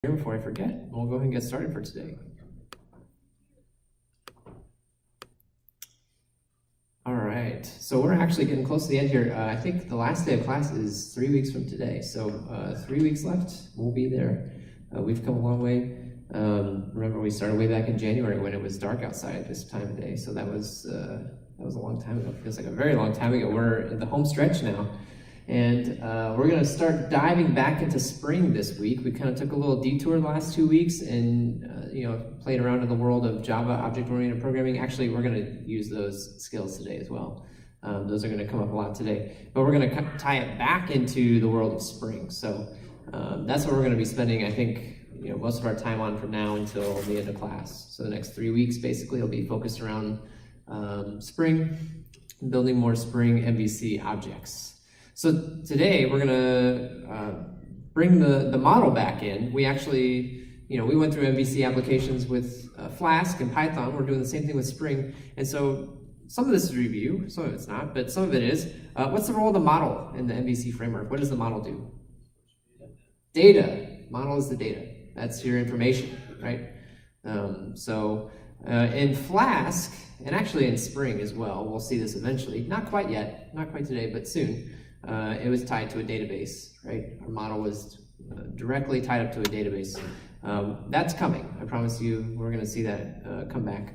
Here before I forget, we'll go ahead and get started for today. All right, so we're actually getting close to the end here. I think the last day of class is 3 weeks from today, so 3 weeks left. We'll be there. We've come a long way. Remember, we started way back in January when it was dark outside this time of day, so that was a long time ago. It feels like a very long time ago. We're in the home stretch now. And we're going to start diving back into spring this week. We kind of took a little detour the last 2 weeks and played around in the world of Java object-oriented programming. Actually, we're going to use those skills today as well. Those are going to come up a lot today. But we're going to tie it back into the world of spring. So that's what we're going to be spending, I think, most of our time on from now until the end of class. So the next 3 weeks basically will be focused around spring, building more spring MVC objects. So today we're gonna bring the model back in. We actually, we went through MVC applications with Flask and Python. We're doing the same thing with Spring. And so some of this is review, some of it's not, but some of it is. What's the role of the model in the MVC framework? What does the model do? Data. Model is the data. That's your information, right? In Flask, and actually in Spring as well, we'll see this eventually. Not quite yet, not quite today, but soon. It was tied to a database, right? Our model was directly tied up to a database. That's coming. I promise you, we're going to see that come back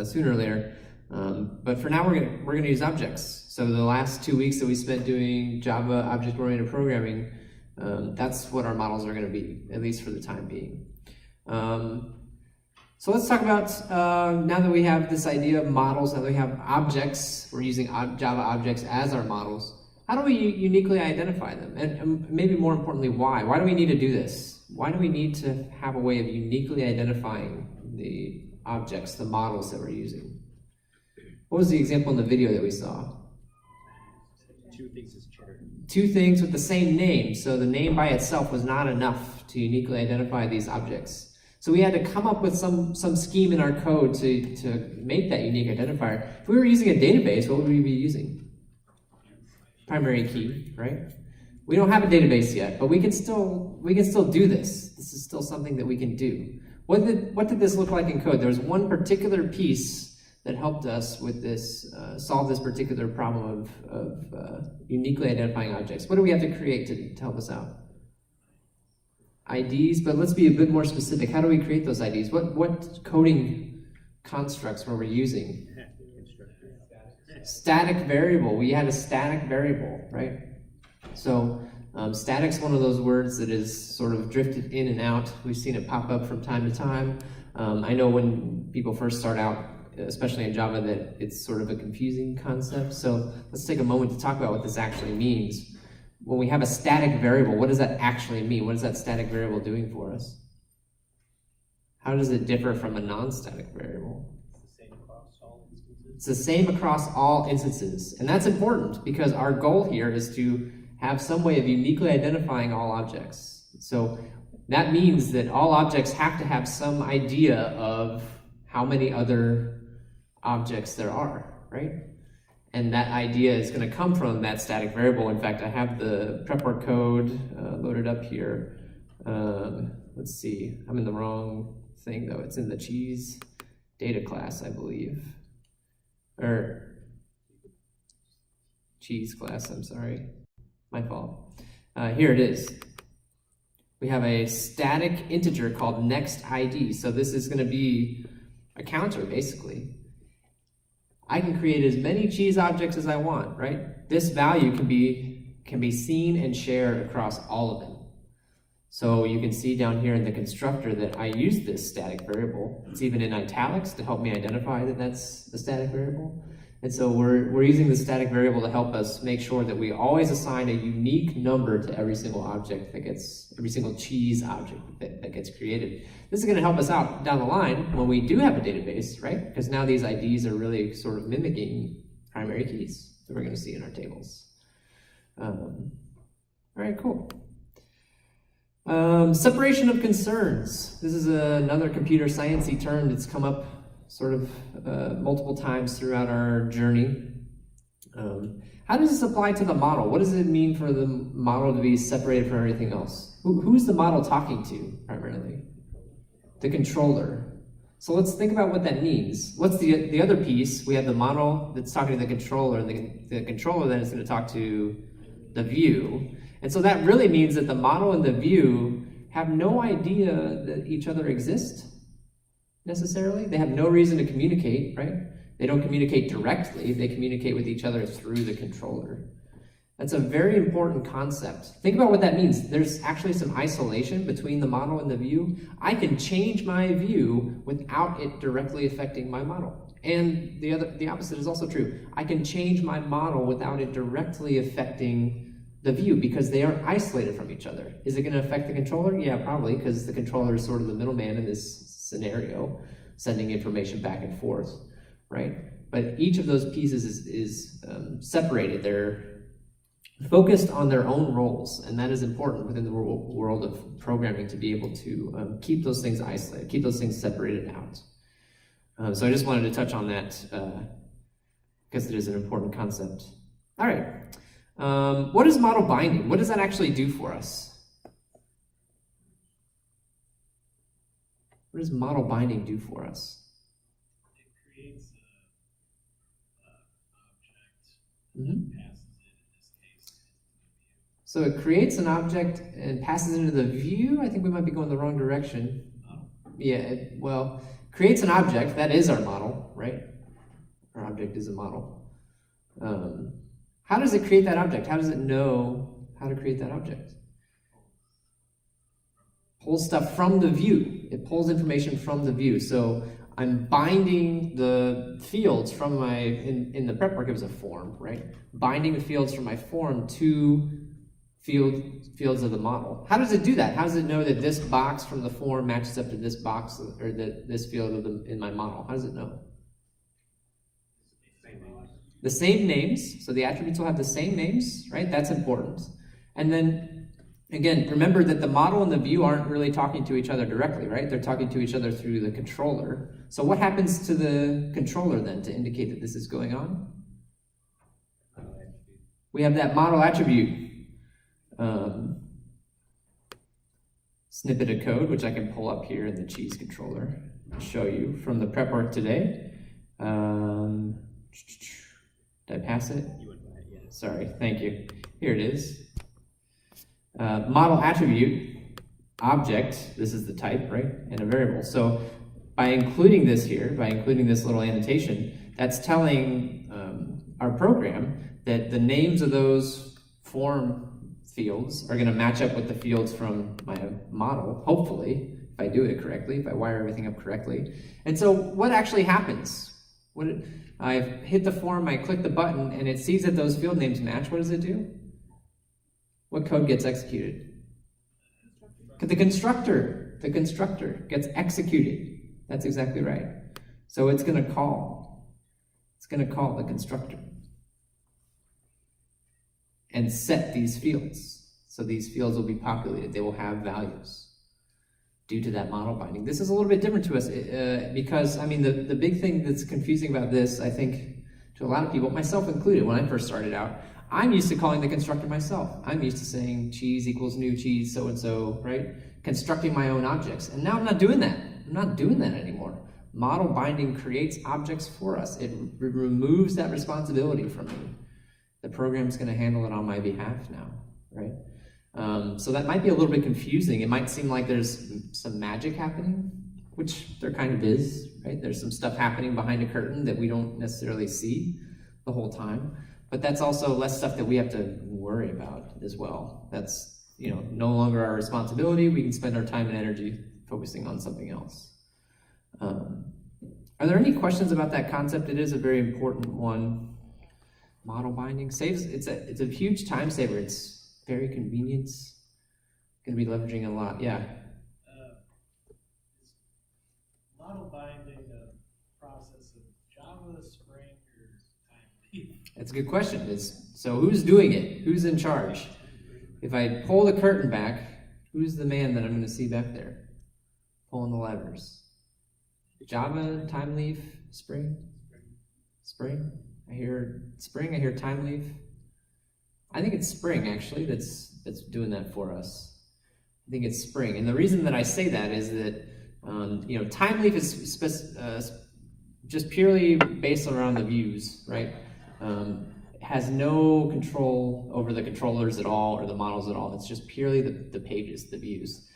sooner or later. But for now, we're going to use objects. So the last 2 weeks that we spent doing Java object-oriented programming, that's what our models are going to be, at least for the time being. So let's talk about, now that we have this idea of models, now that we have objects, we're using Java objects as our models. How do we uniquely identify them? And maybe more importantly, why? Why do we need to do this? Why do we need to have a way of uniquely identifying the objects, the models that we're using? What was the example in the video that we saw? Two things is true. Two things with the same name. So the name by itself was not enough to uniquely identify these objects. So we had to come up with some scheme in our code to make that unique identifier. If we were using a database, what would we be using? Primary key, right? We don't have a database yet, but we can still do this. This is still something that we can do. What did this look like in code? There was one particular piece that helped us with this, solve this particular problem of uniquely identifying objects. What do we have to create to help us out? IDs, but let's be a bit more specific. How do we create those IDs? What coding constructs were we using? Static variable. We had a static variable, right? So static's one of those words that is sort of drifted in and out. We've seen it pop up from time to time. I know when people first start out, especially in Java, that it's sort of a confusing concept. So let's take a moment to talk about what this actually means. When we have a static variable, what does that actually mean? What is that static variable doing for us? How does it differ from a non-static variable? It's the same across all instances. And that's important because our goal here is to have some way of uniquely identifying all objects. So that means that all objects have to have some idea of how many other objects there are, right? And that idea is going to come from that static variable. In fact, I have the prep work code loaded up here. Let's see, I'm in the wrong thing though. It's in the cheese data class, I believe. Or cheese class, I'm sorry. My fault. Here it is. We have a static integer called next ID. So this is going to be a counter, basically. I can create as many cheese objects as I want, right? This value can be seen and shared across all of them. So you can see down here in the constructor that I use this static variable. It's even in italics to help me identify that that's the static variable. And so we're using the static variable to help us make sure that we always assign a unique number to every single object that gets, every single cheese object that gets created. This is going to help us out down the line when we do have a database, right? Because now these IDs are really sort of mimicking primary keys that we're going to see in our tables. All right, cool. Separation of concerns. This is another computer science-y term that's come up sort of multiple times throughout our journey. How does this apply to the model? What does it mean for the model to be separated from everything else? Who's the model talking to, primarily? The controller. So let's think about what that means. What's the other piece? We have the model that's talking to the controller, and the controller then is going to talk to the view. And so that really means that the model and the view have no idea that each other exist, necessarily. They have no reason to communicate, right? They don't communicate directly. They communicate with each other through the controller. That's a very important concept. Think about what that means. There's actually some isolation between the model and the view. I can change my view without it directly affecting my model. And the opposite is also true. I can change my model without it directly affecting the view because they are isolated from each other. Is it going to affect the controller? Yeah, probably, because the controller is sort of the middleman in this scenario, sending information back and forth, right? But each of those pieces is separated. They're focused on their own roles, and that is important within the world of programming to be able to keep those things isolated, keep those things separated out. So I just wanted to touch on that because it is an important concept. All right, what is model binding? What does that actually do for us? What does model binding do for us? It creates an object Mm-hmm. that passes it, in this case, into the view. So it creates an object and passes it into the view. I think we might be going the wrong direction. Yeah, well, creates an object. That is our model, right? Our object is a model. How does it create that object? How does it know how to create that object? Pulls stuff from the view. It pulls information from the view. So I'm binding the fields from my, in the prep work it was a form, right? Binding the fields from my form to fields of the model. How does it do that? How does it know that this box from the form matches up to this box or this field in my model? How does it know? The same names. So the attributes will have the same names, right? That's important. And then again, remember that the model and the view aren't really talking to each other directly, right? They're talking to each other through the controller. So what happens to the controller then to indicate that this is going on? We have that model attribute snippet of code, which I can pull up here in the cheese controller and show you from the prep work today. Did I pass it? You went by it, yeah. Sorry, thank you. Here it is. Model attribute, object, this is the type, right? And a variable. So by including this here, by including this little annotation, that's telling our program that the names of those form fields are going to match up with the fields from my model, hopefully, if I do it correctly, if I wire everything up correctly. And so what actually happens? I hit the form, I click the button, and it sees that those field names match. What does it do? What code gets executed? The constructor gets executed. That's exactly right. So it's going to call the constructor and set these fields. So these fields will be populated. They will have values due to that model binding. This is a little bit different to us because, I mean, the big thing that's confusing about this, I think, to a lot of people, myself included, when I first started out, I'm used to calling the constructor myself. I'm used to saying cheese equals new cheese, so-and-so, right? Constructing my own objects. And now I'm not doing that. I'm not doing that anymore. Model binding creates objects for us. It removes that responsibility from me. The program's going to handle it on my behalf now, right? So that might be a little bit confusing. It might seem like there's some magic happening, which there kind of is, right? There's some stuff happening behind a curtain that we don't necessarily see the whole time. But that's also less stuff that we have to worry about as well. That's, no longer our responsibility. We can spend our time and energy focusing on something else. Are there any questions about that concept? It is a very important one. Model binding saves. It's a huge time saver. It's very convenient. Going to be leveraging a lot. Yeah. Is model binding a process of Java, Spring, or time? That's a good question. So who's doing it? Who's in charge? If I pull the curtain back, who's the man that I'm going to see back there? Pulling the levers. Java, time leaf, Spring? Spring? I hear Spring, I hear Timeleaf. I think it's Spring, actually, that's doing that for us. I think it's Spring. And the reason that I say that is that, you know, Timeleaf is just purely based around the views, right? It has no control over the controllers at all or the models at all. It's just purely the pages, the views.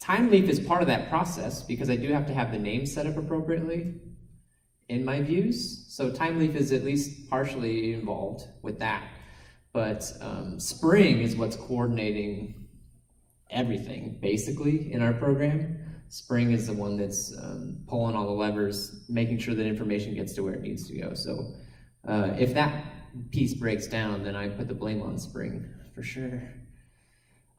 Timeleaf is part of that process because I do have to have the name set up appropriately in my views. So Timeleaf is at least partially involved with that. But Spring is what's coordinating everything, basically, in our program. Spring is the one that's pulling all the levers, making sure that information gets to where it needs to go. So if that piece breaks down, then I put the blame on Spring, for sure.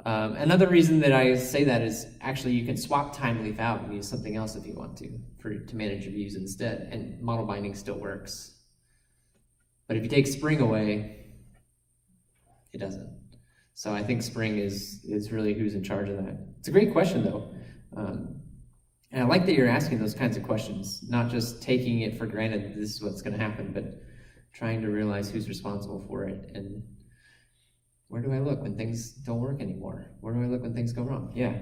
Another reason that I say that is actually you can swap Timeleaf out and use something else if you want to manage your views instead, and model binding still works. But if you take Spring away, it doesn't. So I think Spring is really who's in charge of that. It's a great question, though. And I like that you're asking those kinds of questions, not just taking it for granted that this is what's going to happen, but trying to realize who's responsible for it. And where do I look when things don't work anymore? Where do I look when things go wrong? Yeah.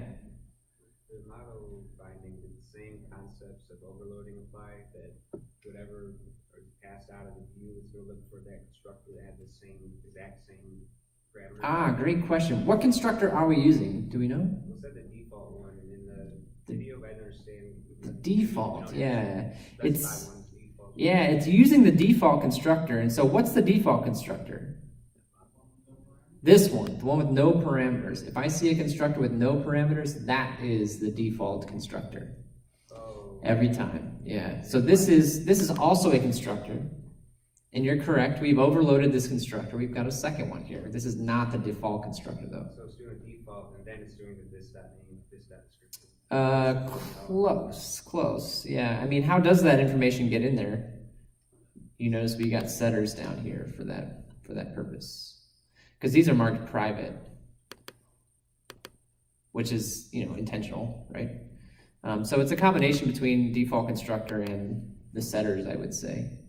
The model binding, the same concepts of overloading apply, that whatever is passed out of the view is going to look for that constructor to have the exact same parameters. Ah, great question. What constructor are we using? Do we know? We'll set the default one, and in the video, I understand the default. Yeah, it's default. Yeah, it's using the default constructor. And so, what's the default constructor? This one, the one with no parameters. If I see a constructor with no parameters, that is the default constructor. Oh. Every time. Yeah. So this is also a constructor. And you're correct, we've overloaded this constructor. We've got a second one here. This is not the default constructor, though. So it's doing default, and then it's doing the this.name, this.description. Close. Yeah, I mean, how does that information get in there? You notice we got setters down here for that purpose. Because these are marked private, which is, you know, intentional, right? So it's a combination between default constructor and the setters, I would say.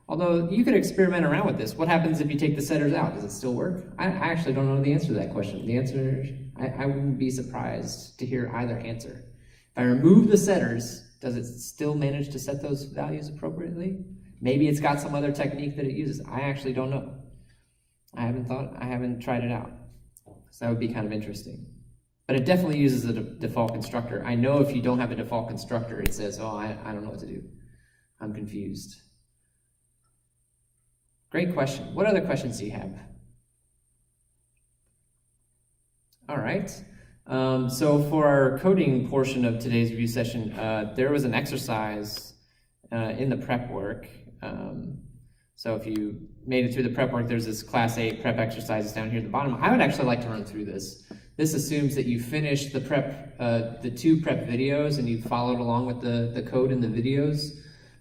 Although you could experiment around with this. What happens if you take the setters out? Does it still work? I actually don't know the answer to that question. The answer, I wouldn't be surprised to hear either answer. If I remove the setters, does it still manage to set those values appropriately? Maybe it's got some other technique that it uses. I actually don't know. I haven't tried it out. So that would be kind of interesting. But it definitely uses a default constructor. I know if you don't have a default constructor, it says, oh, I don't know what to do. I'm confused. Great question. What other questions do you have? All right. So for our coding portion of today's review session, there was an exercise in the prep work. So if you made it through the prep work, there's this class 8 prep exercises down here at the bottom. I would actually like to run through this. This assumes that you finished the prep, the 2 prep videos, and you followed along with the code in the videos,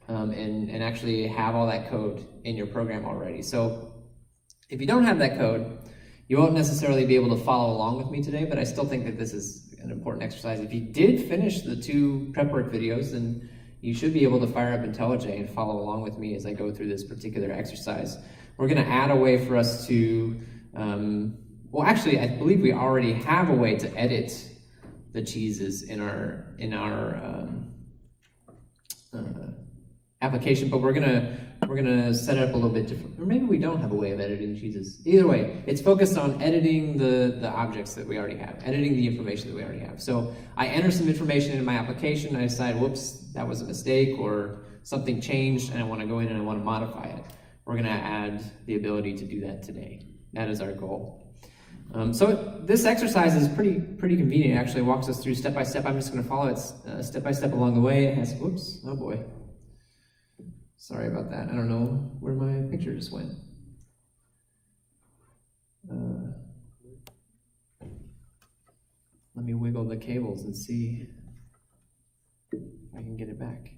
and actually have all that code in your program already. So if you don't have that code, you won't necessarily be able to follow along with me today, but I still think that this is an important exercise. If you did finish the 2 prep work videos, then you should be able to fire up IntelliJ and follow along with me as I go through this particular exercise. We're going to add a way for us to, well, actually, I believe we already have a way to edit the cheeses in our application, but we're gonna set it up a little bit different. Or maybe we don't have a way of editing cheeses. Either way, it's focused on editing the objects that we already have, editing the information that we already have. So I enter some information into my application, I decide, whoops, that was a mistake, or something changed, and I want to go in and I want to modify it. We're gonna add the ability to do that today. That is our goal. So this exercise is pretty convenient. It actually walks us through step by step. I'm just going to follow it step by step along the way. It has, whoops, oh boy. Sorry about that. I don't know where my picture just went. Let me wiggle the cables and see if I can get it back.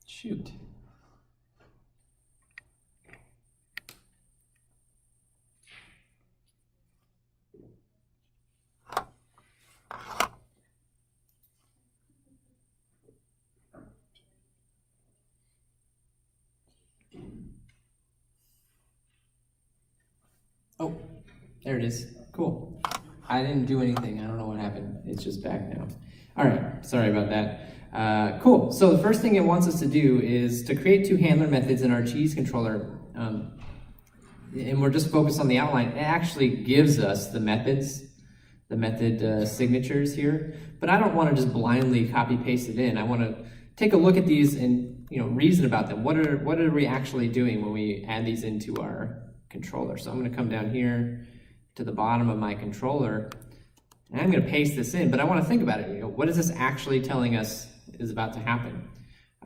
Shoot. Oh, there it is. Cool. I didn't do anything. I don't know what happened. It's just back now. All right. Sorry about that. Cool. So the first thing it wants us to do is to create two handler methods in our cheese controller. And we're just focused on the outline. It actually gives us the methods, the method signatures here. But I don't want to just blindly copy paste it in. I want to take a look at these and reason about them. What are we actually doing when we add these into our controller? So I'm going to come down here to the bottom of my controller and I'm going to paste this in, but I want to think about it. What is this actually telling us is about to happen?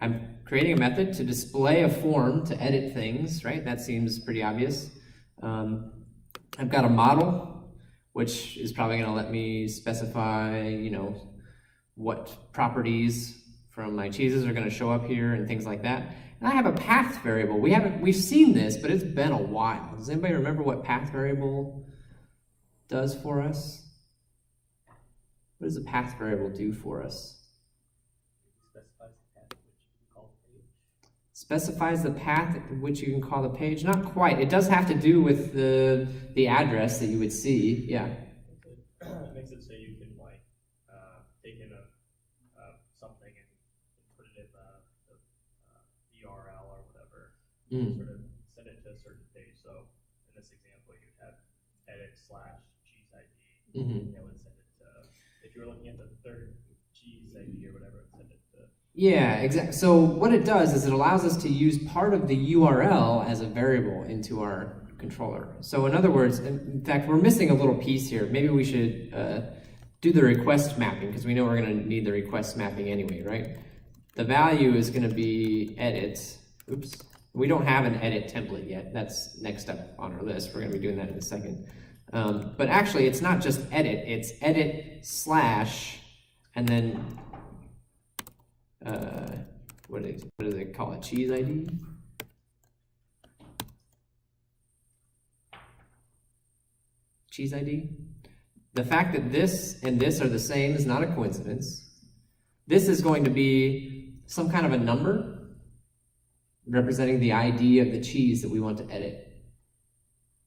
I'm creating a method to display a form to edit things, right? That seems pretty obvious. I've got a model, which is probably going to let me specify, what properties from my cheeses are going to show up here and things like that. And I have a path variable. We've seen this, but it's been a while. Does anybody remember what path variable does for us? What does a path variable do for us? Specifies the path at which you can call the page. Not quite. It does have to do with the address that you would see. Yeah. It makes it so you can take in something and put it in the URL or whatever, sort of send it to a certain page. So in this example, you have edit/cheese ID, and it would send it to, if you were looking at the third cheese ID or whatever, it would send it to. Yeah, exactly. So what it does is it allows us to use part of the URL as a variable into our controller. So in other words, in fact, we're missing a little piece here. Maybe we should do the request mapping, because we know we're going to need the request mapping anyway, right? The value is going to be edit. Oops. We don't have an edit template yet. That's next up on our list. We're going to be doing that in a second. But actually, it's not just edit. It's edit slash, and then what do they call it? Cheese ID? Cheese ID? The fact that this and this are the same is not a coincidence. This is going to be some kind of a number representing the ID of the cheese that we want to edit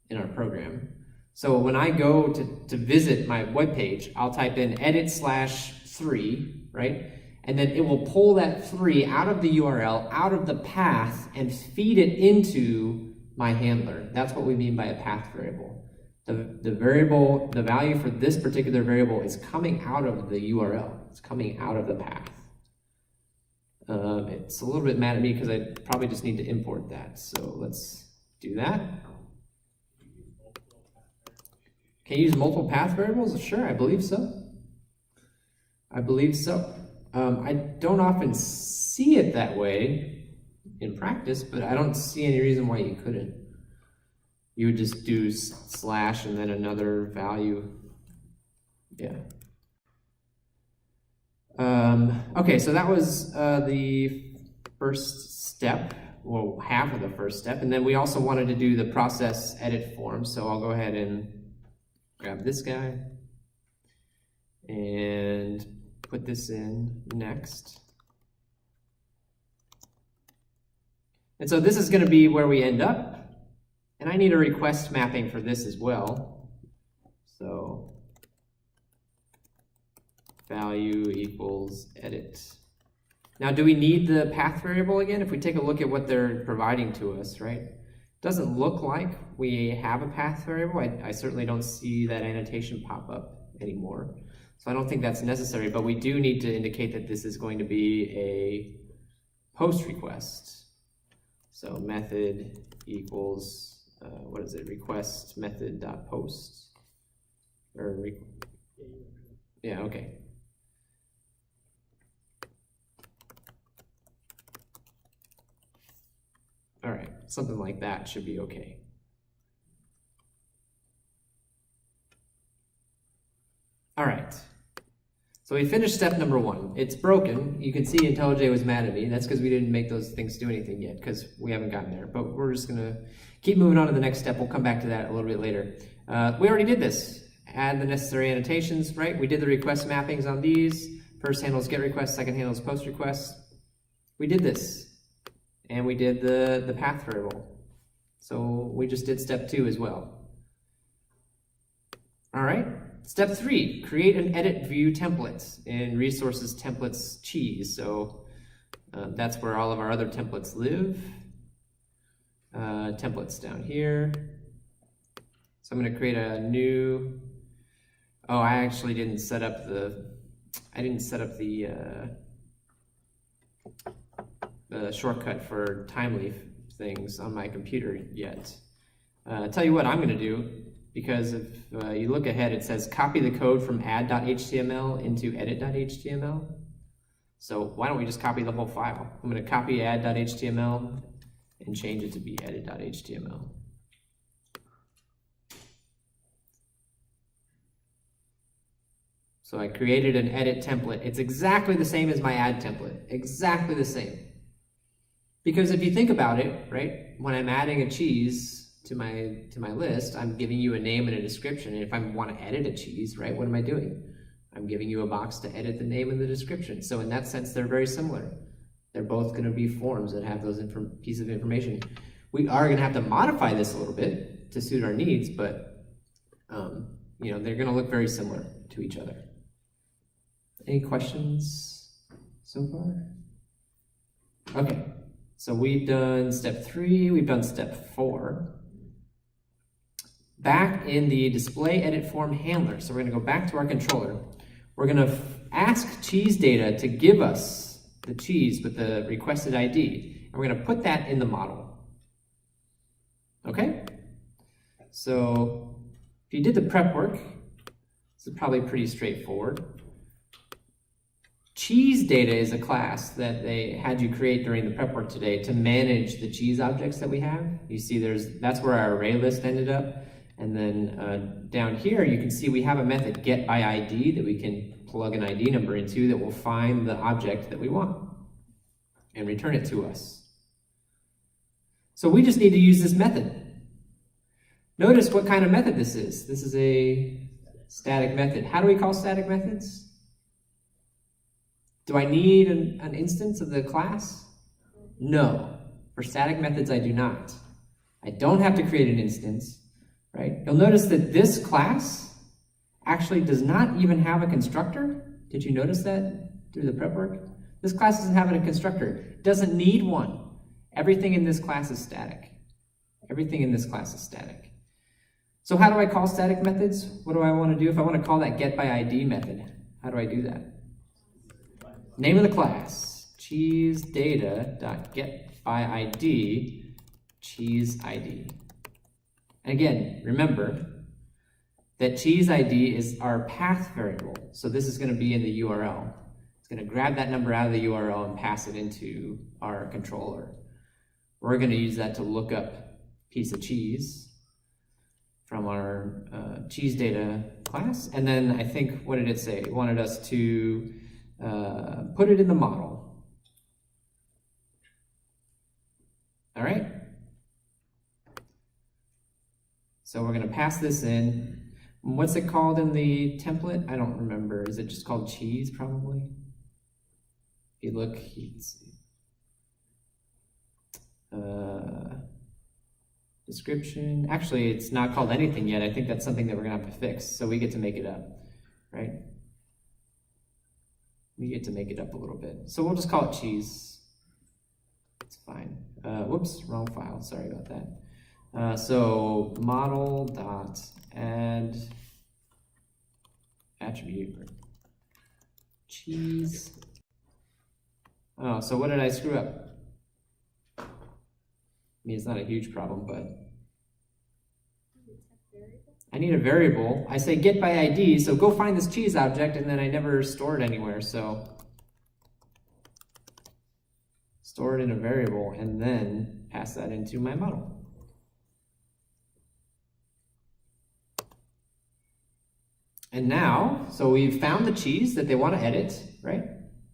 in our program. So when I go to visit my web page, I'll type in edit/3, right? And then it will pull that 3 out of the URL, out of the path, and feed it into my handler. That's what we mean by a path variable. The variable, the value for this particular variable is coming out of the URL. It's coming out of the path. It's a little bit mad at me because I probably just need to import that. So let's do that. Can you use multiple path variables? Sure, I believe so. I believe so. I don't often see it that way in practice, but I don't see any reason why you couldn't. You would just do slash and then another value. Yeah. Okay, so that was the first step, well, half of the first step, and then we also wanted to do the process edit form, so I'll go ahead and grab this guy and put this in next. And so this is going to be where we end up, and I need a request mapping for this as well. So value equals edit. Now, do we need the path variable again? If we take a look at what they're providing to us, right? It doesn't look like we have a path variable. I certainly don't see that annotation pop up anymore. So I don't think that's necessary, but we do need to indicate that this is going to be a post request. So method equals, what is it? Request method dot post. Yeah, okay. All right, something like that should be okay. So we finished step number 1. It's broken. You can see IntelliJ was mad at me. That's because we didn't make those things do anything yet, because we haven't gotten there. But we're just going to keep moving on to the next step. We'll come back to that a little bit later. We already did this. Add the necessary annotations, right? We did the request mappings on these. First handle is get request, second handle is post request. We did this. And we did the path variable. So we just did step 2 as well. All right. Step 3, create an EditView template in resources templates cheese. So that's where all of our other templates live. Templates down here. So I'm going to create a new. Oh, I actually didn't set up the. I didn't set up the shortcut for timely things on my computer yet. I'll tell you what I'm going to do. Because if you look ahead, it says copy the code from add.html into edit.html. So why don't we just copy the whole file? I'm going to copy add.html and change it to be edit.html. So I created an edit template. It's exactly the same as my add template. Exactly the same. Because if you think about it, right, when I'm adding a cheese to my list, I'm giving you a name and a description. And if I want to edit a cheese, right, what am I doing? I'm giving you a box to edit the name and the description. So in that sense, they're very similar. They're both going to be forms that have those pieces of information. We are going to have to modify this a little bit to suit our needs, but you know, they're going to look very similar to each other. Any questions so far? Okay, so we've done step 3, we've done step 4. Back in the display edit form handler, so we're going to go back to our controller. We're going to ask cheese data to give us the cheese with the requested ID, and we're going to put that in the model. Okay? So if you did the prep work, this is probably pretty straightforward. Cheese data is a class that they had you create during the prep work today to manage the cheese objects that we have. You see that's where our array list ended up. And then down here, you can see we have a method getById that we can plug an ID number into that will find the object that we want and return it to us. So we just need to use this method. Notice what kind of method this is. This is a static method. How do we call static methods? Do I need an instance of the class? No. For static methods, I do not. I don't have to create an instance. Right? You'll notice that this class actually does not even have a constructor. Did you notice that through the prep work? This class doesn't have a constructor. It doesn't need one. Everything in this class is static. Everything in this class is static. So how do I call static methods? What do I want to do if I want to call that getById method? How do I do that? Name of the class, cheesedata.getById, cheese ID. And again, remember that cheese ID is our path variable. So this is going to be in the URL. It's going to grab that number out of the URL and pass it into our controller. We're going to use that to look up piece of cheese from our cheese data class. And then I think, what did it say? It wanted us to put it in the model. All right. So we're going to pass this in. What's it called in the template? I don't remember. Is it just called cheese, probably? If you look, you can see. Description. Actually, it's not called anything yet. I think that's something that we're going to have to fix. So we get to make it up, right? We get to make it up a little bit. So we'll just call it cheese. It's fine. Whoops, wrong file. Sorry about that. So model.add attribute cheese. Oh, so what did I screw up? I mean, it's not a huge problem, but I need a variable. I say getById, so go find this cheese object, and then I never store it anywhere, so store it in a variable and then pass that into my model. And now, so we've found the cheese that they want to edit, right?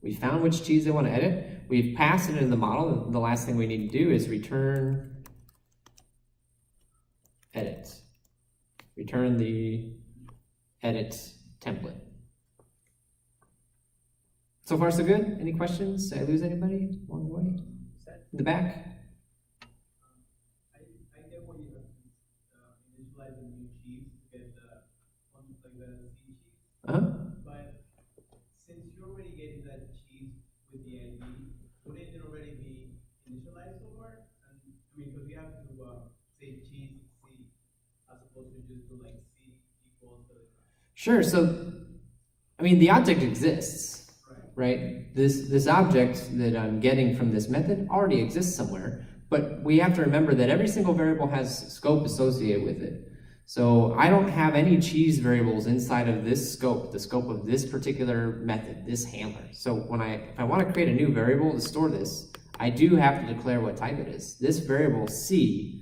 We found which cheese they want to edit. We've passed it into the model. The last thing we need to do is return edit. Return the edit template. So far, so good? Any questions? Did I lose anybody along the way? In the back? I get what you have to initialize a new cheese to get one like the C cheese. But since you're already getting that cheese with the ID, wouldn't it already be initialized somewhere? And I mean, because you have to say cheese C as opposed to just do like C equals the. Sure. So, I mean, the object exists. Right? This object that I'm getting from this method already exists somewhere, but we have to remember that every single variable has scope associated with it. So I don't have any cheese variables inside of this scope, the scope of this particular method, this handler. So if I want to create a new variable to store this, I do have to declare what type it is. This variable C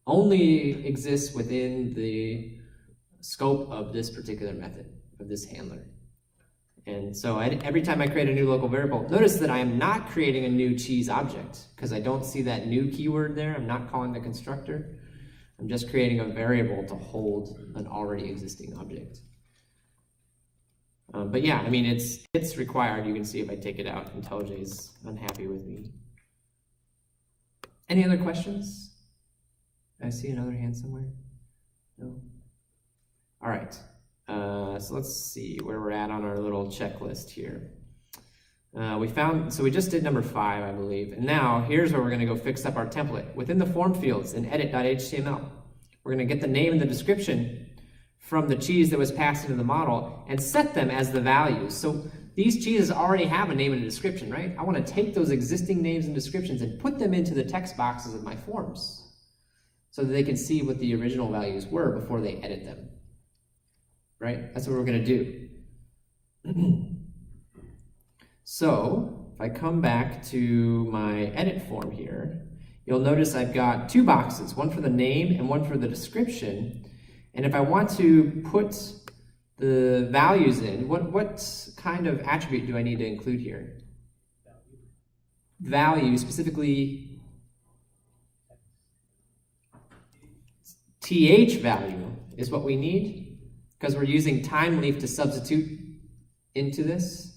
only exists within the scope of this particular method, of this handler. And so every time I create a new local variable, notice that I am not creating a new cheese object because I don't see that new keyword there. I'm not calling the constructor. I'm just creating a variable to hold an already existing object. But yeah, I mean, it's required. You can see if I take it out, IntelliJ's unhappy with me. Any other questions? I see another hand somewhere. No? All right. So let's see where we're at on our little checklist here. So we just did number 5, I believe. And now here's where we're going to go fix up our template. Within the form fields in edit.html, we're going to get the name and the description from the cheese that was passed into the model and set them as the values. So these cheeses already have a name and a description, right? I want to take those existing names and descriptions and put them into the text boxes of my forms so that they can see what the original values were before they edit them. Right? That's what we're going to do. So, if I come back to my edit form here, you'll notice I've got 2 boxes, one for the name and one for the description. And if I want to put the values in, what kind of attribute do I need to include here? Value, specifically th value is what we need. Because we're using time leaf to substitute into this.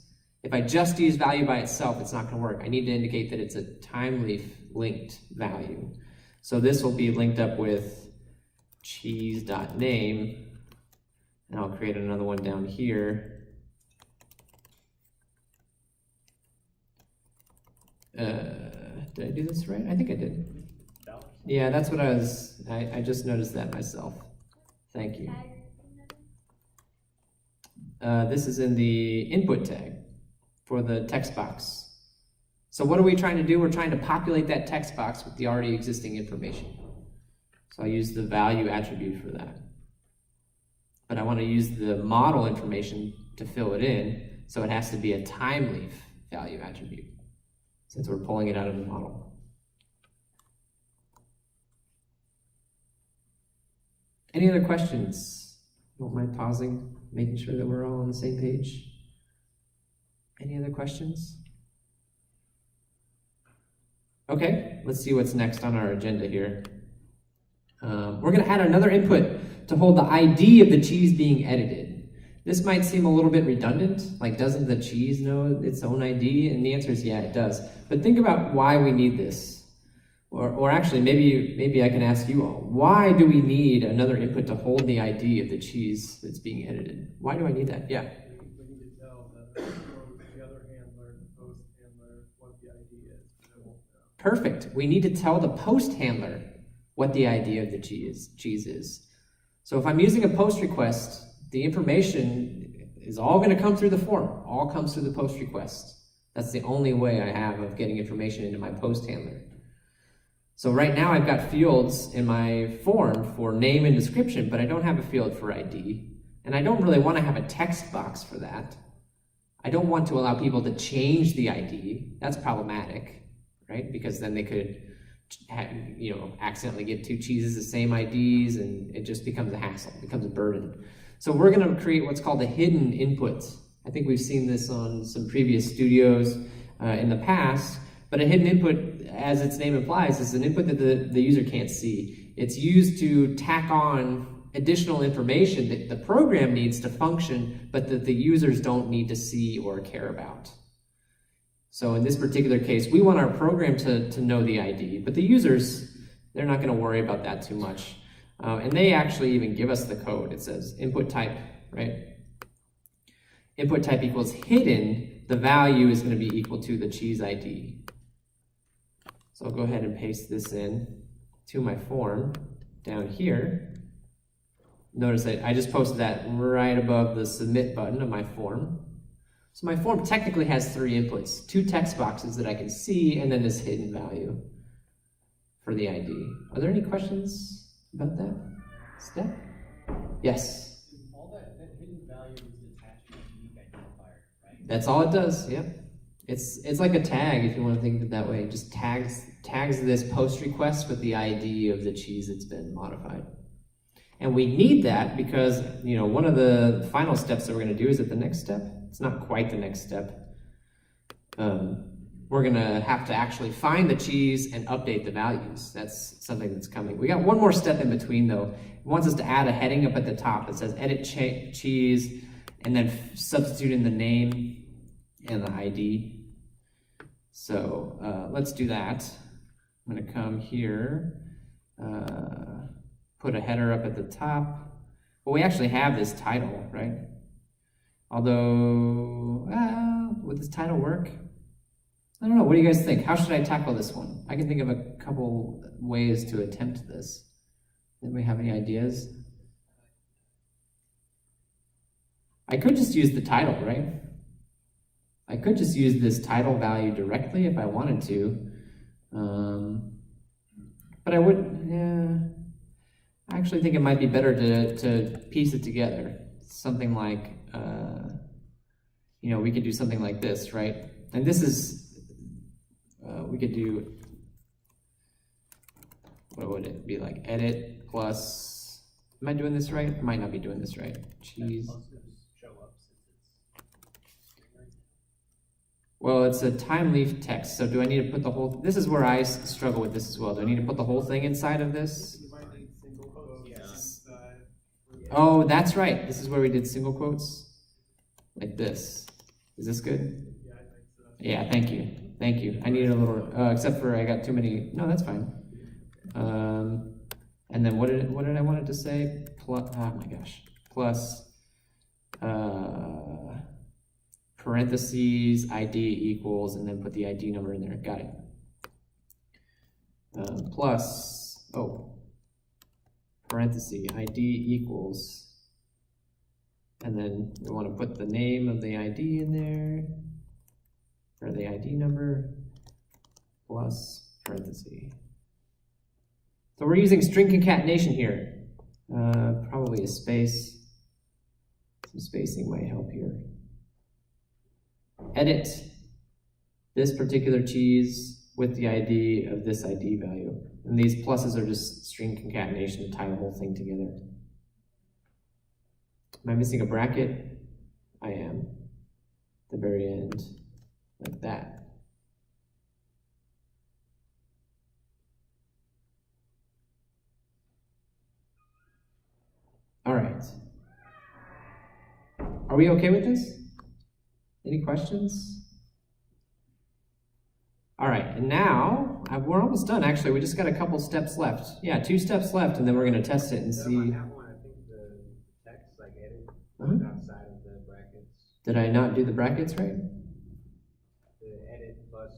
If I just use value by itself, it's not going to work. I need to indicate that it's a time leaf linked value. So this will be linked up with cheese.name, and I'll create another one down here. Did I do this right? I think I did. Yeah, that's what I just noticed that myself. Thank you. This is in the input tag for the text box. So what are we trying to do? We're trying to populate that text box with the already existing information. So I use the value attribute for that. But I want to use the model information to fill it in, so it has to be a time leaf value attribute, since we're pulling it out of the model. Any other questions? Don't mind pausing, making sure that we're all on the same page. Any other questions? Okay, let's see what's next on our agenda here. We're going to add another input to hold the ID of the cheese being edited. This might seem a little bit redundant, like doesn't the cheese know its own ID? And the answer is yeah, it does. But think about why we need this. Or actually, maybe I can ask you all, why do we need another input to hold the ID of the cheese that's being edited? Why do I need that? Yeah. We need to tell the other handler, the post handler, what the ID is. They won't know. Perfect. We need to tell the post handler what the ID of the cheese is. So if I'm using a post request, the information is all going to come through the form. All comes through the post request. That's the only way I have of getting information into my post handler. So right now I've got fields in my form for name and description, but I don't have a field for ID. And I don't really want to have a text box for that. I don't want to allow people to change the ID. That's problematic, right? Because then they could accidentally get 2 cheeses the same IDs, and it just becomes a hassle, it becomes a burden. So we're going to create what's called a hidden input. I think we've seen this on some previous studios in the past, but a hidden input, as its name implies, is an input that the user can't see. It's used to tack on additional information that the program needs to function, but that the users don't need to see or care about. So in this particular case, we want our program to know the ID, but the users, they're not going to worry about that too much. And they actually even give us the code. It says input type, right? Input type equals hidden. The value is going to be equal to the cheese ID. So I'll go ahead and paste this in to my form down here. Notice that I just posted that right above the submit button of my form. So my form technically has 3 inputs, 2 text boxes that I can see, and then this hidden value for the ID. Are there any questions about that step? Yes? All that hidden value is attaching a unique identifier, right? That's all it does, yep. It's like a tag, if you want to think of it that way. It just tags this post request with the ID of the cheese that's been modified. And we need that because, you know, one of the final steps that we're going to do is at the next step. It's not quite the next step. We're going to have to actually find the cheese and update the values. That's something that's coming. We got one more step in between, though. It wants us to add a heading up at the top that says edit cheese and then substitute in the name and the ID. So let's do that. I'm going to come here. Put a header up at the top. Well, we actually have this title, right? Although, would this title work? I don't know. What do you guys think? How should I tackle this one? I can think of a couple ways to attempt this. Anybody have any ideas? I could just use the title, right? I could just use this title value directly if I wanted to. But I wouldn't, yeah. I actually think it might be better to piece it together. Something like, you know, we could do something like this, right? And this is, we could do, what would it be like? Edit plus, am I doing this right? I might not be doing this right. Cheese. Well, it's a time leaf text, so do I need to put the whole, this is where I struggle with this as well. Do I need to put the whole thing inside of this? Oh, that's right. This is where we did single quotes. Like this. Is this good? Yeah, I think so. Yeah, thank you. Thank you. I needed a little, except for I got too many, no, that's fine. And then what did I want it to say? Plus, oh my gosh. Plus, parentheses, ID equals, and then put the ID number in there. Got it. Plus, parenthesis, ID equals, and then we want to put the name of the ID in there, or the ID number, plus parenthesis. So we're using string concatenation here. Probably a space. Some spacing might help here. Edit this particular cheese with the ID of this ID value. And these pluses are just string concatenation to tie the whole thing together. Am I missing a bracket? I am. At the very end, like that. All right. Are we okay with this? Any questions? All right, and now we're almost done. Actually, we just got a couple steps left. Yeah, 2 steps left, and then we're going to test it and see. On that one, I think the text, like edit, goes outside of the brackets. Did I not do the brackets right? The edit plus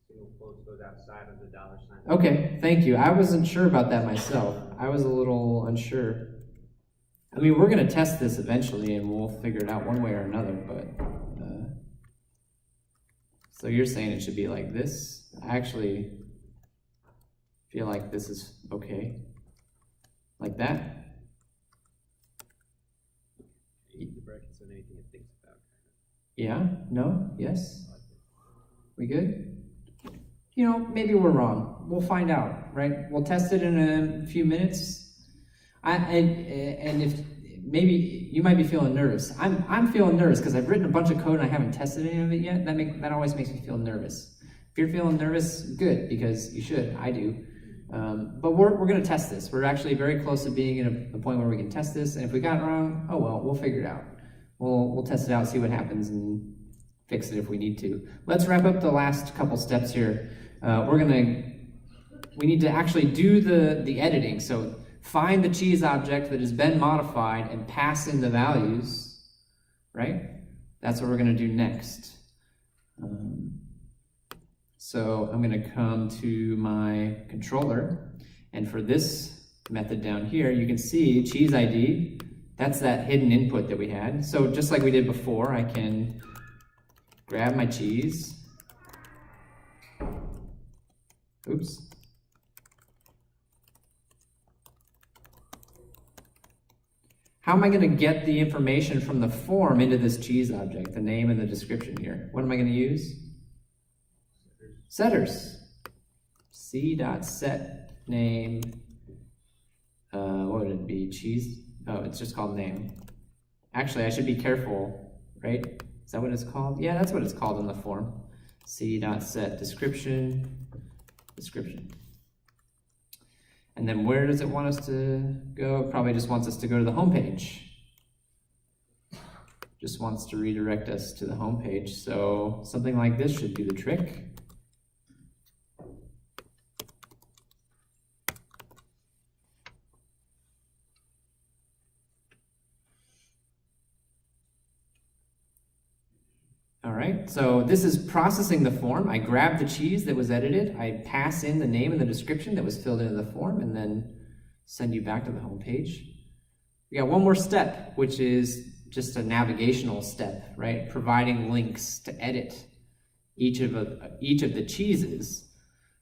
single quotes goes outside of the $sign. Okay, thank you. I wasn't sure about that myself. I was a little unsure. I mean, we're going to test this eventually, and we'll figure it out one way or another, but... So you're saying it should be like this? I actually feel like this is okay. Like that? Keep the brackets on anything it thinks about. Yeah? No? Yes? We good? You know, maybe we're wrong. We'll find out, right? We'll test it in a few minutes. And if maybe you might be feeling nervous. I'm feeling nervous because I've written a bunch of code and I haven't tested any of it yet. That always makes me feel nervous. If you're feeling nervous, good, because you should. I do. But we're going to test this. We're actually very close to being at a point where we can test this. And if we got it wrong, oh well, we'll figure it out. We'll test it out, see what happens, and fix it if we need to. Let's wrap up the last couple steps here. We need to actually do the editing. So find the cheese object that has been modified and pass in the values, right? That's what we're going to do next. So I'm going to come to my controller, and for this method down here, you can see cheese ID. That's that hidden input that we had. So just like we did before, I can grab my cheese. Oops. How am I going to get the information from the form into this cheese object, the name and the description here? What am I going to use? Setters. C.set name. What would it be? Cheese? Oh, it's just called name. Actually, I should be careful, right? Is that what it's called? Yeah, that's what it's called in the form. C.set description. And then where does it want us to go? It probably just wants us to go to the home page. Just wants to redirect us to the home page. So something like this should do the trick. All right, so this is processing the form. I grab the cheese that was edited, I pass in the name and the description that was filled into the form, and then send you back to the home page. We got one more step, which is just a navigational step, right? Providing links to edit each of the cheeses.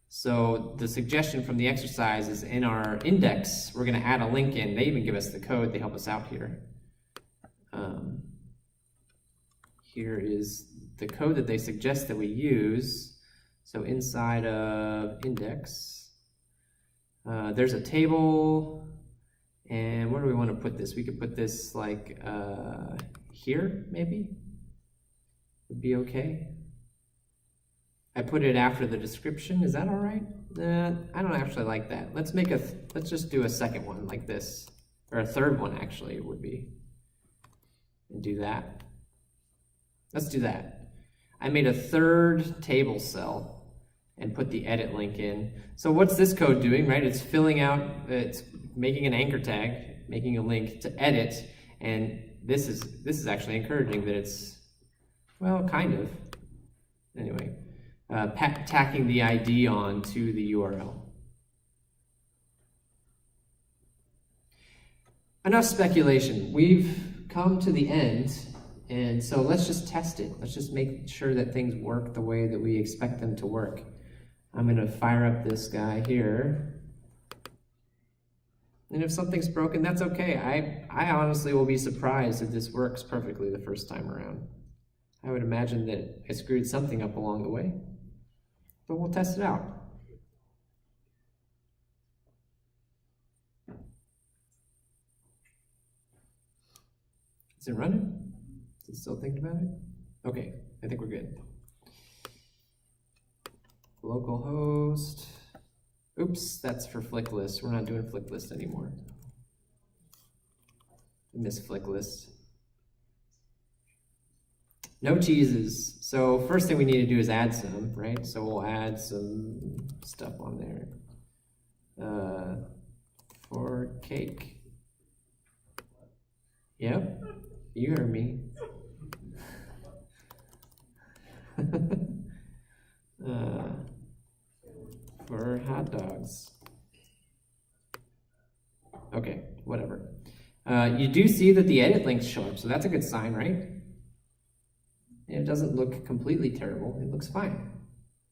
So the suggestion from the exercise is in our index, we're going to add a link in. They even give us the code. They help us out here. Here is the code that they suggest that we use. So inside of index, there's a table, and where do we want to put this? We could put this like here, maybe? Would be okay. I put it after the description. Is that all right? I don't actually like that. Let's just do a second one like this, or a third one actually it would be, and do that. Let's do that. I made a third table cell and put the edit link in. So what's this code doing, right? It's filling out, it's making an anchor tag, making a link to edit, and this is actually encouraging that it's, well, kind of. Anyway, tacking the ID on to the URL. Enough speculation. We've come to the end. And so let's just test it. Let's just make sure that things work the way that we expect them to work. I'm going to fire up this guy here. And if something's broken, that's okay. I honestly will be surprised if this works perfectly the first time around. I would imagine that I screwed something up along the way. But we'll test it out. Is it running? Still thinking about it? Okay, I think we're good. Localhost. Oops, that's for flick list. We're not doing flick list anymore. I miss flick list. No cheeses. So first thing we need to do is add some, right? So we'll add some stuff on there. For cake. Yep, you heard me. For hot dogs. Okay, whatever. You do see that the edit links show up, so that's a good sign, right? It doesn't look completely terrible. It looks fine.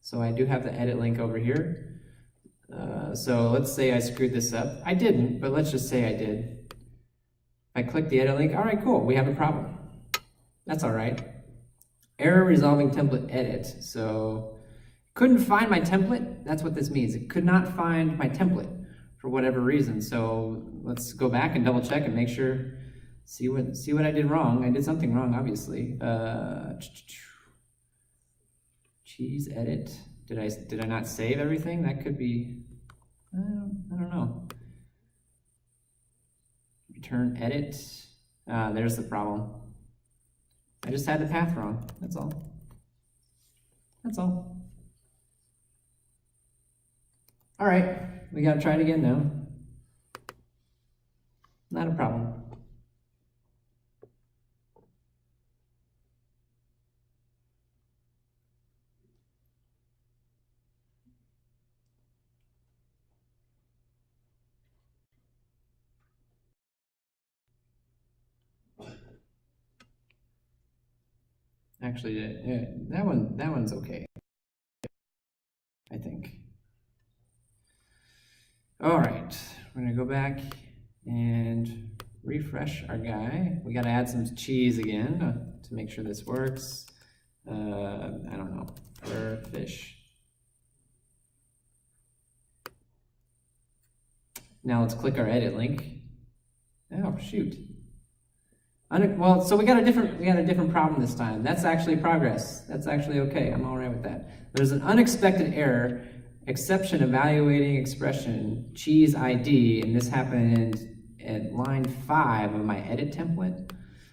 So I do have the edit link over here. So let's say I screwed this up. I didn't, but let's just say I did. If I click the edit link, all right, cool, we have a problem. That's all right. Error resolving template edit. So couldn't find my template. That's what this means. It could not find my template for whatever reason. So let's go back and double check and make sure See what I did wrong. I did something wrong, obviously. Cheese edit. Did I not save everything? That could be, I don't know. Return edit. There's the problem. I just had the path wrong. That's all. That's all. All right, we gotta try it again now. Not a problem. Actually, that one's okay, I think. All right, we're gonna go back and refresh our guy. We gotta add some cheese again to make sure this works. I don't know, per fish. Now let's click our edit link. Oh shoot. Well, so we got a different problem this time. That's actually progress. That's actually okay. I'm all right with that. There's an unexpected error, exception evaluating expression, cheese ID, and this happened at line 5 of my edit template.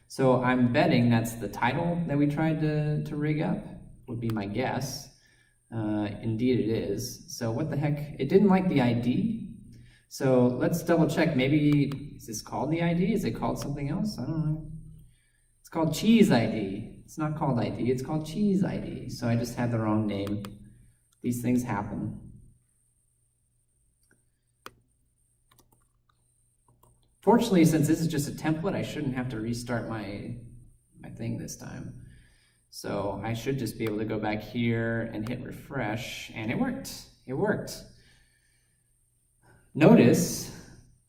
So I'm betting that's the title that we tried to rig up, would be my guess. Indeed it is. So what the heck? It didn't like the ID. So let's double check. Maybe, is this called the ID? Is it called something else? I don't know. It's called cheese ID. It's not called ID, it's called cheese ID. So I just had the wrong name. These things happen. Fortunately, since this is just a template, I shouldn't have to restart my thing this time. So I should just be able to go back here and hit refresh, and it worked. It worked. Notice,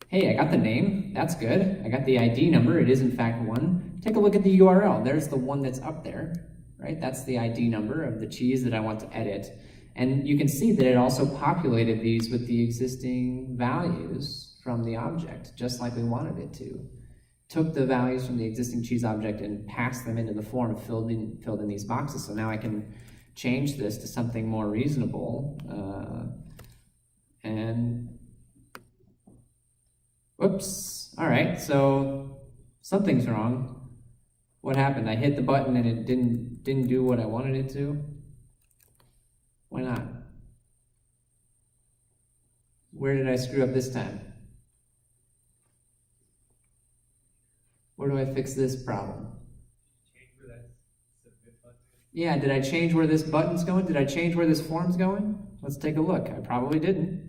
hey, I got the name, that's good. I got the ID number, it is in fact 1. Take a look at the URL, there's the one that's up there, right? That's the ID number of the cheese that I want to edit. And you can see that it also populated these with the existing values from the object, just like we wanted it to. Took the values from the existing cheese object and passed them into the form, filled in these boxes. So now I can change this to something more reasonable. Whoops, all right, so something's wrong. What happened? I hit the button and it didn't do what I wanted it to? Why not? Where did I screw up this time? Where do I fix this problem? Change where that submit button is. Yeah, did I change where this button's going? Did I change where this form's going? Let's take a look. I probably didn't.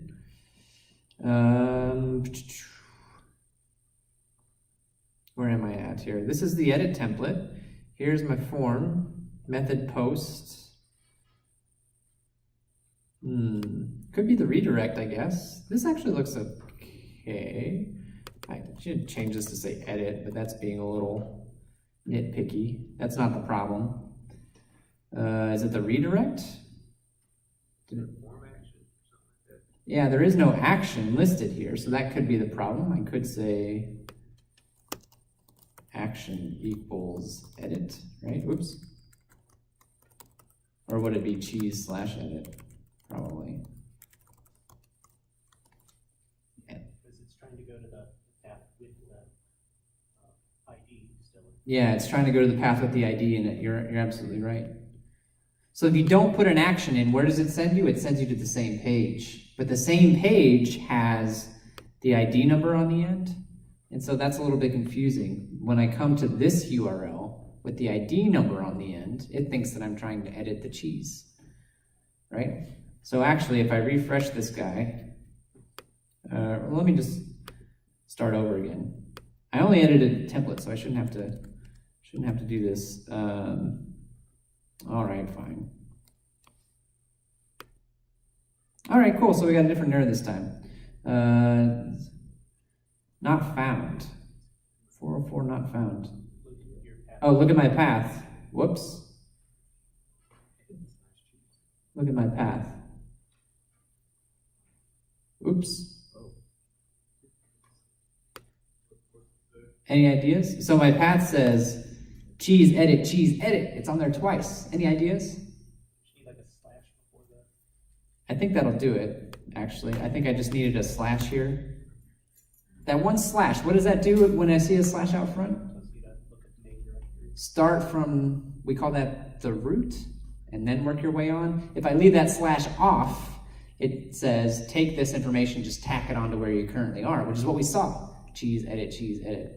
Where am I at here? This is the edit template. Here's my form, method post. Could be the redirect, I guess. This actually looks okay. I should change this to say edit, but that's being a little nitpicky. That's not the problem. Is it the redirect? Form action or something like that. Yeah, there is no action listed here, so that could be the problem. I could say action equals edit, right? Oops. Or would it be cheese / edit? Probably. Because it's trying to go to the path with the ID still. Yeah, it's trying to go to the path with the ID in it. You're absolutely right. So if you don't put an action in, where does it send you? It sends you to the same page. But the same page has the ID number on the end. And so that's a little bit confusing. When I come to this URL with the ID number on the end, it thinks that I'm trying to edit the cheese, right? So actually, if I refresh this guy, let me just start over again. I only edited the template, so I shouldn't have to do this. All right, fine. All right, cool. So we got a different error this time. Not found. 404 not found. Oh, look at my path. Whoops. Look at my path. Oops. Any ideas? So my path says cheese edit, cheese edit. It's on there twice. Any ideas? Need like a slash before the. I think that'll do it, actually. I think I just needed a slash here. That one slash, what does that do when I see a slash out front? Let's see that. Look at the main directory. Start from, we call that the root, and then work your way on. If I leave that slash off, it says take this information, just tack it onto where you currently are, which is what we saw. Cheese edit, cheese edit.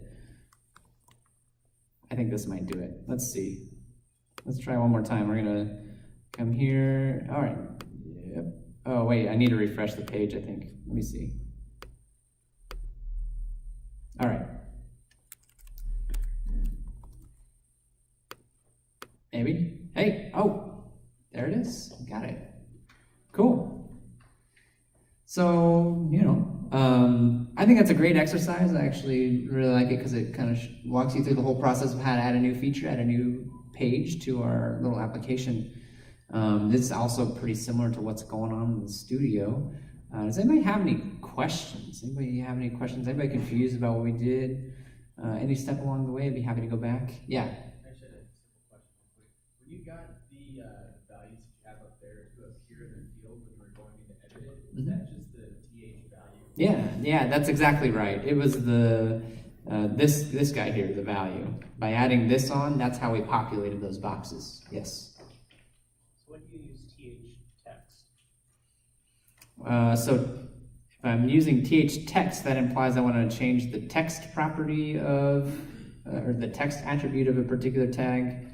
I think this might do it. Let's see. Let's try one more time. We're gonna come here. All right. Yep. Oh wait, I need to refresh the page, I think. Let me see. All right. Maybe. Hey, oh, there it is. Got it. Cool. So, I think that's a great exercise. I actually really like it because it kind of walks you through the whole process of how to add a new feature, add a new page to our little application. This is also pretty similar to what's going on in the studio. Does anybody have any questions? Anybody confused about what we did? Any step along the way, I'd be happy to go back. Yeah. Actually, a simple question real quick. When you got the values that you have up there to appear in the field when you were going in to edit it, was that just the TH value? Yeah, that's exactly right. It was the this guy here, the value. By adding this on, that's how we populated those boxes. Yes. So when do you use th text? So if I'm using th text, that implies I want to change the text property of, or the text attribute of a particular tag.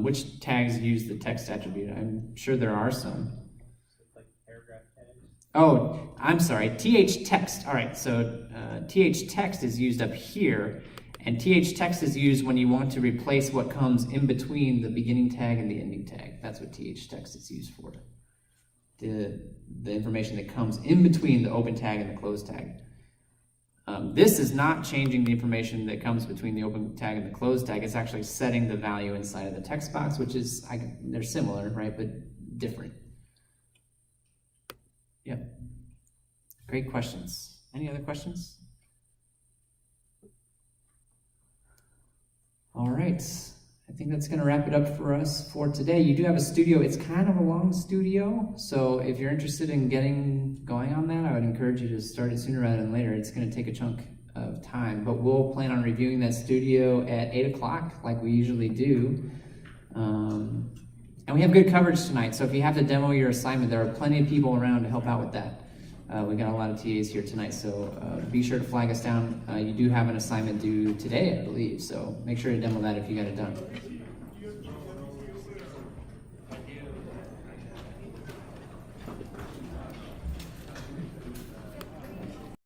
Which tags use the text attribute? I'm sure there are some. So like paragraph tags? Oh, I'm sorry, th text. All right, so th text is used up here, and th text is used when you want to replace what comes in between the beginning tag and the ending tag. That's what th text is used for. The information that comes in between the open tag and the close tag. This is not changing the information that comes between the open tag and the closed tag. It's actually setting the value inside of the text box, which is, they're similar, right, but different. Yep. Great questions. Any other questions? All right. I think that's going to wrap it up for us for today. You do have a studio. It's kind of a long studio, so if you're interested in getting going on that, I would encourage you to start it sooner rather than later. It's going to take a chunk of time, but we'll plan on reviewing that studio at 8 o'clock like we usually do. And we have good coverage tonight, so if you have to demo your assignment, there are plenty of people around to help out with that. We got a lot of TAs here tonight, so be sure to flag us down. You do have an assignment due today, I believe, so make sure to demo that if you got it done.